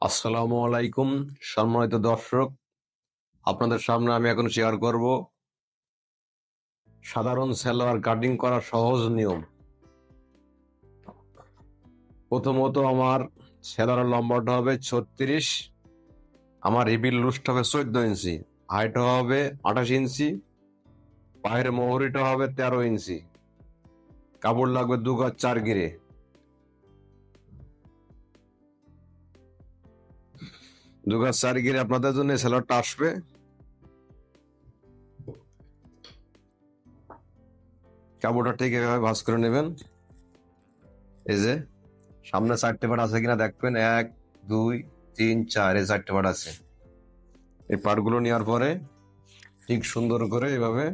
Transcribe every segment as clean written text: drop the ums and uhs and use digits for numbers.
আসসালামু আলাইকুম সম্মানিত দর্শক, আপনাদের সামনে আমি এখন শেয়ার করব সাধারণ সালোয়ার কাটিং করার সহজ নিয়ম। প্রথমত আমার সালোয়ারের লম্বাটা হবে 36, আমার রিবিল লুজটা হবে 14 ইঞ্চি, হাইট হবে 28 ইঞ্চি, পায়ের মোহরিটা হবে 13 ইঞ্চি, কাপড় লাগবে 2 গজ 4 গিরে। আপনাদের জন্য সালোয়ারটা আসবে। কাপড়টা ঠিক এভাবে ভাঁজ করে নেবেন। এই যে সামনে 4টে পাট আছে কিনা দেখবেন, 1 2 3 4, এই 4টে পাট আছে। এই পাটগুলো নেওয়ার পরে ঠিক সুন্দর করে এভাবে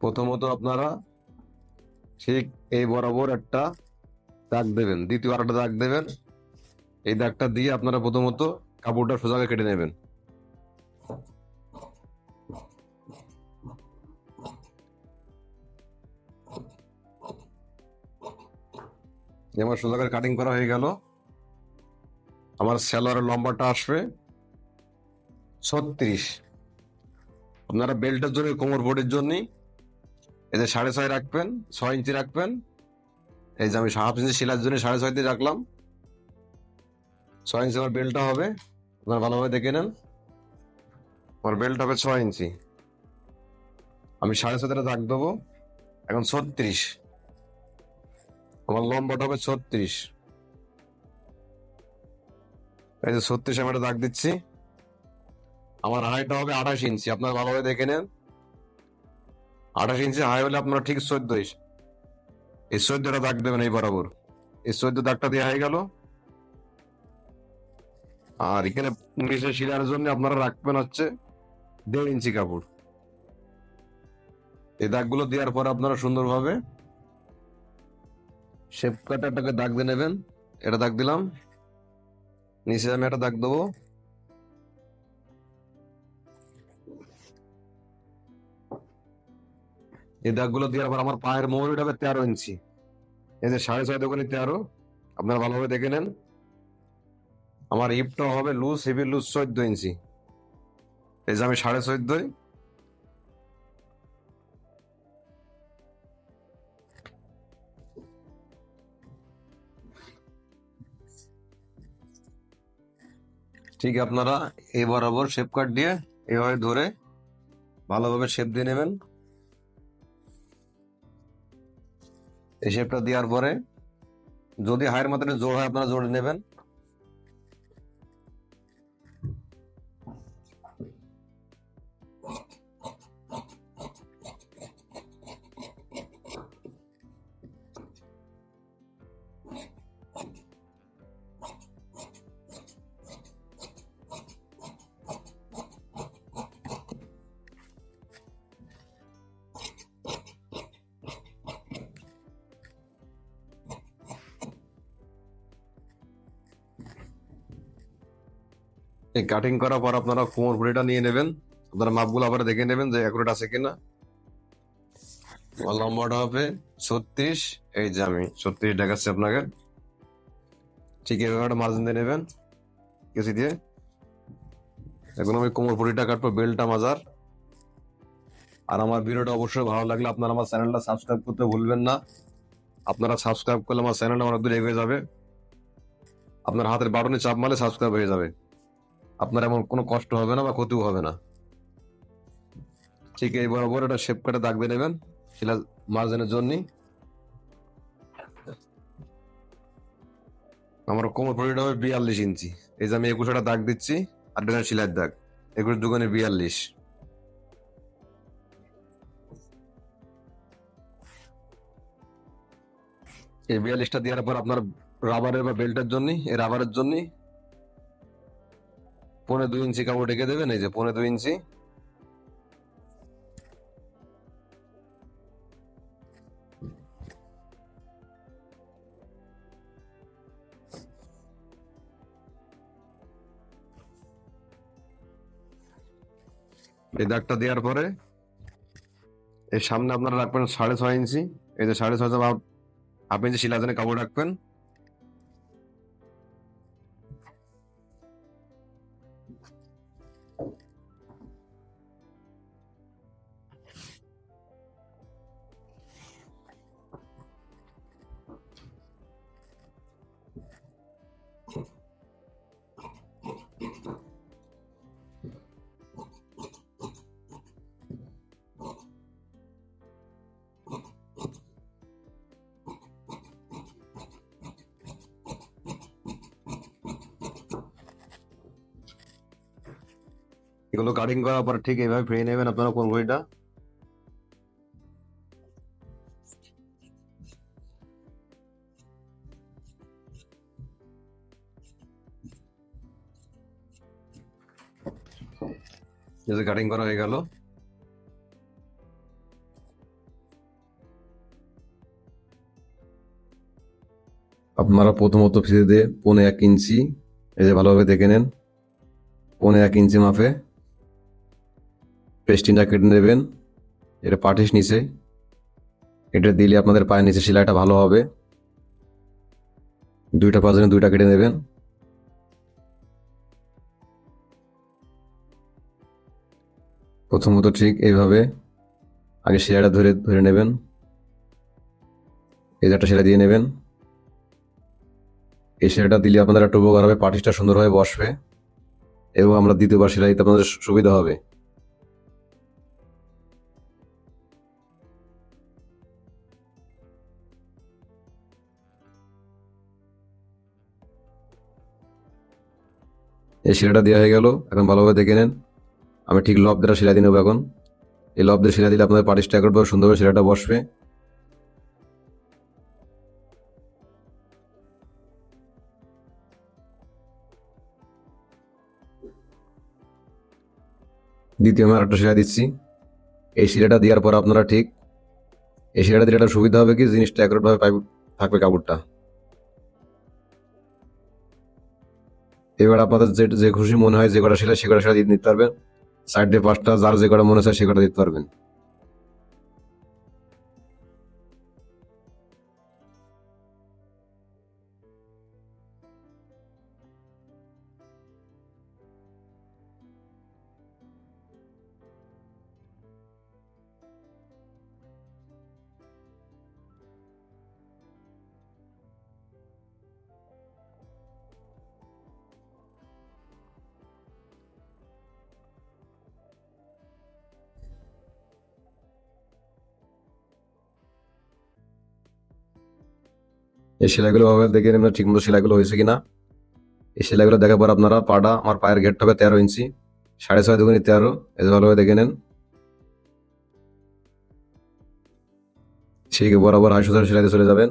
প্রথমত আপনারা ঠিক এই বরাবর একটা দাগ দেবেন, দ্বিতীয় আরেকটা দাগ দেবেন। এই দাগটা দিয়ে আপনারা প্রথমত কাপড়টা সোজা কেটে নেবেন। আমার সোজা করে কাটিং করা হয়ে গেল। আমার সালোয়ারের লম্বাটা আসবে 36। আপনারা বেল্টের জন্য, কোমর বোর্ডের জন্য এই যে 6.5 রাখবেন, 6 ইঞ্চি রাখবেন। এই যে আমি 1/2 ইঞ্চি সেলাইয়ের জন্য 6.5 দিয়ে রাখলাম। 6 ইঞ্চি আমার বেল্টটা হবে, আপনারা ভালোভাবে দেখে নেন। আমার বেল্ট হবে 6 ইঞ্চি, আমি 6.5 দাগ দেবো। এখন 36, আমার লম্বাটা হবে 36। এই যে 36 আমি একটা দাগ দিচ্ছি। আমার হাইটটা হবে 28 ইঞ্চি, আপনারা ভালোভাবে দেখে নেন। 28 ইঞ্চি হাই হলে আপনারা ঠিক 14, এই 14টা দাগ দেবেন এই বরাবর। এই 14 দাগটা দেওয়া হয়ে গেল। আর এখানে নিচে শিলার জন্য আপনারা রাখবেন হচ্ছে 1.5 ইঞ্চি কাপড়। এই দাগগুলো দেওয়ার পর আপনারা সুন্দরভাবে শেপ কাটারটাকে দাগ দিয়ে নেবেন। এটা দাগ দিলাম, নিচে আমি একটা দাগ দেবো। এই দাগগুলো দেওয়ার পর আমার পায়ের মোহরটা হবে 13 ইঞ্চি। এই যে 6.5 দোকানে 13, আপনারা ভালোভাবে দেখে নেন। আমার হিপটা হবে লুজ, হিপের লুজ 14 ইঞ্চি। এই যে আমি 14.5, ঠিক আপনারা এই বরাবর শেপ কাট দিয়ে এভাবে ধরে ভালোভাবে শেপ দিয়ে নেবেন। এই শেপটা দেওয়ার পরে যদি হায়ের মাত্রায় জোর হয় আপনারা জোরে নেবেন। এই কাটিং করার পর আপনারা কোমর ভুঁড়িটা নিয়ে নেবেন। আপনারা মাপগুলো আবার দেখে নেবেন যে অ্যাকুরেট আছে কিনা। লম্বাটা হবে 36, এই যে আমি 36 দেখাচ্ছি আপনাকে। ঠিক এভাবে মার্জিন দিয়ে নেবেন কেসি দিয়ে। এখন আমি কোমর ভুঁড়িটা কাটবো বেল্টটা মাজার। আর আমার ভিডিওটা অবশ্যই ভালো লাগলে আপনারা আমার চ্যানেলটা সাবস্ক্রাইব করতে ভুলবেন না। আপনারা সাবস্ক্রাইব করলে আমার চ্যানেলটা অনেক দূর এগিয়ে যাবে। আপনার হাতের বাটনে চাপ মারলে সাবস্ক্রাইব হয়ে যাবে, আপনার এমন কোনো কষ্ট হবে না বা ক্ষতিও হবে না। ঠিক এই বরাবর এটা শেপ কাটে দাগ দিয়ে নেবেন শিলা মার্জিনের জন্য। আমার কোমর পরিটা হবে 42 ইঞ্চি। এই যে আমি 21টা দাগ দিচ্ছি, আর এটা শিলার দাগ 21 দুগুণে 42। এই 42টা দেওয়ার পর আপনার রাবারের বা বেল্টের জন্য, এই রাবারের জন্য 1.25 ইঞ্চি কাপড় ঢেকে দেবেন। এই যে 1.25 ইঞ্চি। এই দাগটা দেওয়ার পরে এর সামনে আপনারা রাখবেন 6.5 ইঞ্চি। এই যে 6.5 হাফ ইঞ্চি সেলাই জন্য কাপড় রাখবেন। এগুলো কাটিং করার পর ঠিক এইভাবে ফিরিয়ে নেবেন আপনারা কোন ঘড়িটা। কাটিং করা হয়ে গেল। আপনারা প্রথমত ফিতে দিয়ে 1.5 ইঞ্চি, এই যে ভালোভাবে দেখে নেন, 1.5 ইঞ্চি মাপে পেস্টিনটা কেটে নেবেন। এটা পাটিস নিচে, এটা দিলে আপনাদের পায়ের নিচে সেলাইটা ভালো হবে। 2টা পা জন্য 2টা কেটে নেবেন। প্রথমত ঠিক এইভাবে আগে সেলাইটা ধরে ধরে নেবেন। এই যে একটা সেলাই দিয়ে নেবেন। এই সেলাইটা দিলে আপনাদের একটু উপকার হবে, পাটিসটা সুন্দরভাবে বসবে এবং আমরা দ্বিতীয়বার সেলাই দিতে আপনাদের সুবিধা হবে। এই সেলাইটা দেওয়া হয়ে গেল। এখন ভালোভাবে দেখে নেন, আমি ঠিক লব দ্বারা সেলাই দিয়ে নেবো। এখন এই লব দিয়ে সেলাই দিলে আপনাদের পাটিসটা একবার সুন্দরভাবে সেলাইটা বসবে। দ্বিতীয় আমি আরেকটা সেলাই দিচ্ছি। এই সেলাইটা দেওয়ার পর আপনারা ঠিক এই সেলাইটা দিলে একটা সুবিধা হবে কি, জিনিসটা একভাবে থাকবে কাপড়টা। এবার আপনাদের যে খুশি মনে হয় যে কটা সেলাই সে কটা সেলাই দিয়ে নিতে পারবেন। সাইডে 5টা, যার যে কটা মনে হয় সে কটা দিতে পারবেন। এই সেলাইগুলো ভাবে দেখে নেবেন ঠিক মতো সেলাইগুলো হয়েছে কিনা। এই সেলাইগুলো দেখার পর আপনারা পাটা, আমার পায়ের ঘেরটা হবে 13 ইঞ্চি, 6.5 দুগুনি 13, এই যে ভালোভাবে দেখে নেন। সেই বরাবর 2.5 সেলাইতে চলে যাবেন।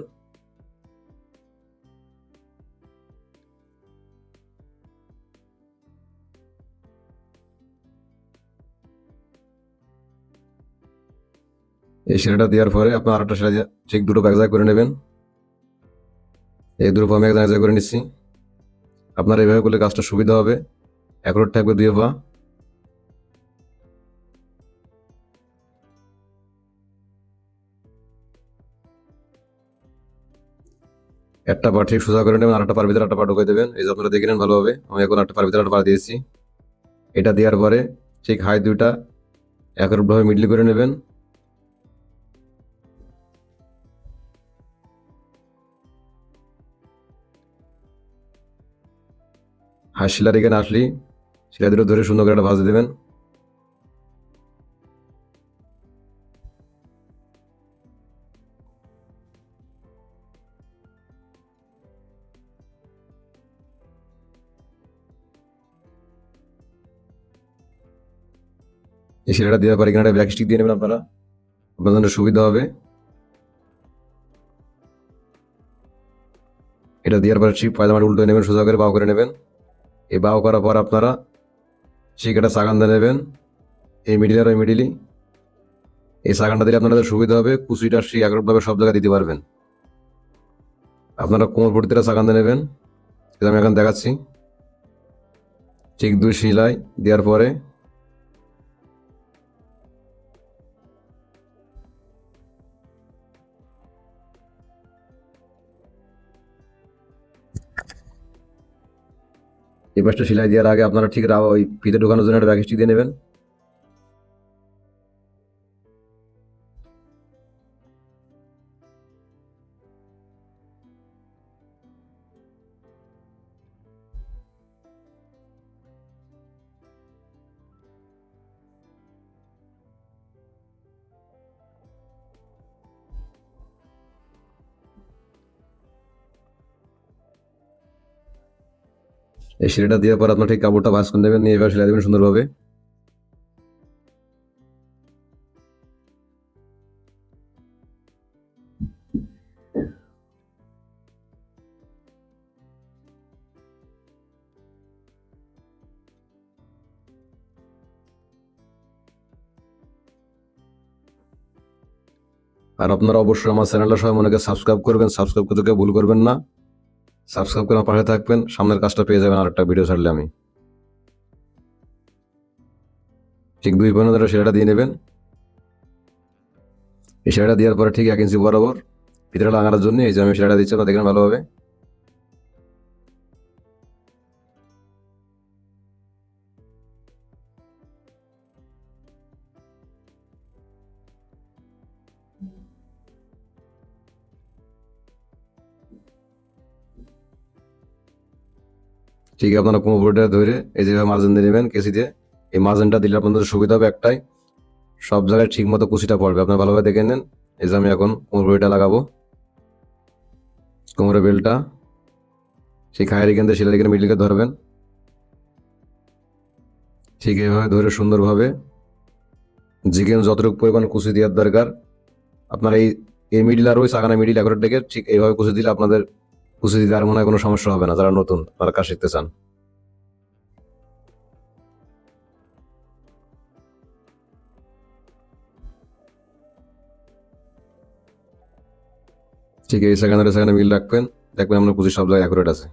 এই সেলাইটা দেওয়ার পরে আপনার আরেকটা সেলাই ঠিক দুটো এক জায়গায় করে নেবেন। এই দুটো পা আমি এক জায়গায় করে নিচ্ছি। আপনার এইভাবে করলে কাজটা সুবিধা হবে, একরোট থাকবে 2 পা। একটা পা ঠিক সোজা করে নেবেন, আরেকটা পার ভিতরে একটা পা ঢুকে দেবেন। এই যে আপনারা দেখে নেন ভালোভাবে, আমি এখন একটা পার ভিতরে একটা পা দিয়েছি। এটা দেওয়ার পরে ঠিক হাই 2টা একরোটভাবে মিডলি করে নেবেন। হাই সেলাই এখানে আসলেই সেলাই দুটো ধরে সুন্দর করে একটা ভাঁজ দেবেন। এই সেলাইটা দেওয়ার পরে এখানে একটা ব্যাক স্টিক দিয়ে নেবেন আপনারা, আপনাদের জন্য সুবিধা হবে। এটা দেওয়ার পরে ঠিক পায়জামাটা উল্টো নেবেন, সোজা করে বাও করে নেবেন। এই বাও করার পর আপনারা ঠিক একটা সাগান দিয়ে নেবেন, এই মিডিল আর ওই মিডিলই। এই সাগানটা দিলে আপনাদের সুবিধা হবে, কুচিটা ঠিক একভাবে সব জায়গায় দিতে পারবেন। আপনারা কোমর পট্টিতে সাগান দিয়ে নেবেন, এটা আমি এখন দেখাচ্ছি। ঠিক 2 সেলাই দেওয়ার পরে এই পাশটা সেলাই দেওয়ার আগে আপনারা ঠিক ওই ফিতে ঢোকানোর জন্য একটা ব্যাক স্টিক দিয়ে নেবেন। এই সেলাইটা দেওয়ার পর আপনার ঠিক কাপড়টা ভাঁজ করে নেবেন, নিয়ে এবার সেলাই দেবেন সুন্দরভাবে। আর আপনারা অবশ্যই আমার চ্যানেলটা সবাই মনে করে সাবস্ক্রাইব করবেন, সাবস্ক্রাইব করতে কেউ ভুল করবেন না। সাবস্ক্রাইব করে আমার পাশে থাকবেন, সামনের কাজটা পেয়ে যাবেন আরেকটা ভিডিও ছাড়লে আমি। ঠিক 2 পয়েন্ট ধরে সেলাইটা দিয়ে নেবেন। এই সেলাইটা দেওয়ার পরে ঠিক 1 ইঞ্চি বরাবর ভিতরে লাগানোর জন্য এই যে আমি সেলাইটা দিচ্ছি, আপনারা দেখেন ভালোভাবে। ঠিক আপনারা কোমরটা ধরে এই যেভাবে মার্জিন দিয়ে নেবেন কেসি দিয়ে। এই মার্জিনটা দিলে আপনাদের সুবিধা হবে একটাই, সব জায়গায় ঠিক মতো কুচিটা পড়বে। আপনারা ভালোভাবে দেখে নেন। এই যে আমি এখন কোমরটা লাগাবো, কোমরের বেলটা সেই খায়ের এখান থেকে সেলাই এখানে মিডিলকে ধরবেন। ঠিক এইভাবে ধরে সুন্দরভাবে যেখানে যতটুকু পরিমাণ কুচি দেওয়ার দরকার আপনার এই মিডিল আর ওই সাগানা মিডিল একরে ডেকে ঠিক এইভাবে কুচি দিলে আপনাদের কুচি দিতে আর মনে হয় কোনো সমস্যা হবে না, যারা নতুন তারা কাজ শিখতে চান। ঠিক এই সেখানে মিল রাখবেন, দেখবেন আপনার কুচি সব জায়গায় অ্যাকুরেট আছে।